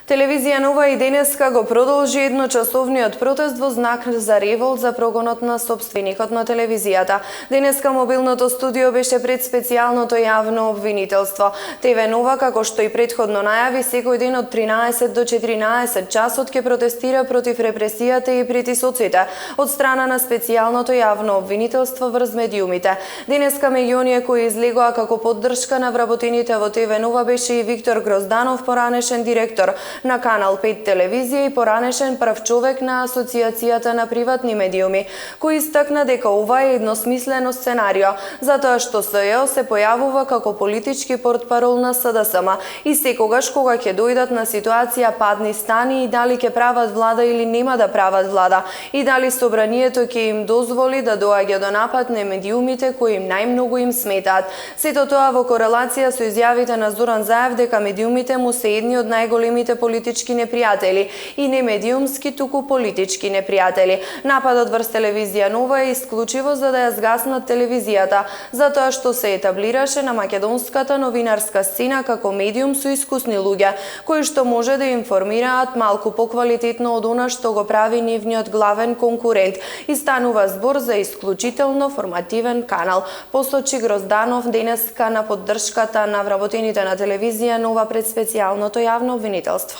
Телевизија Нова и денеска го продолжи едночасовниот протест во знак за револт за прогонот на собственикот на телевизијата. Денеска мобилното студио беше пред специјалното јавно обвинителство. ТВ Нова, како што и претходно најави, секој ден од 13 до 14 часот ќе протестира против репресијата и притисоците од страна на специјалното јавно обвинителство врз медиумите. Денеска меѓу оние кои излегоа како поддршка на вработените во ТВ Нова беше и Виктор Грозданов, поранешен директор на Канал 5 телевизија и поранешен прв човек на Асоцијацијата на приватни медиуми, кој истакна дека ова е едносмислено сценарио, затоа што СЈО се појавува како политички портпарол на СДСМ и секогаш кога ќе дојдат на ситуација падни стани и дали ќе прават влада или нема да прават влада, и дали собранието ќе им дозволи да доаѓа до напад на медиумите кои им најмногу им сметаат. Сето тоа во корелација со изјавите на Зоран Заев дека медиумите му се едни од најголемите политички непријатели и не медиумски, туку политички непријатели. Нападот врз телевизија Нова е исклучиво за да ја згаснат телевизијата, затоа што се етаблираше на македонската новинарска сцена како медиум со искусни луѓе, кои што може да информираат малку поквалитетно од она што го прави нивниот главен конкурент, и станува збор за исклучително формативен канал, посочи Грозданов денеска на поддршката на вработените на телевизија Нова пред специјалното јавно обвинителство.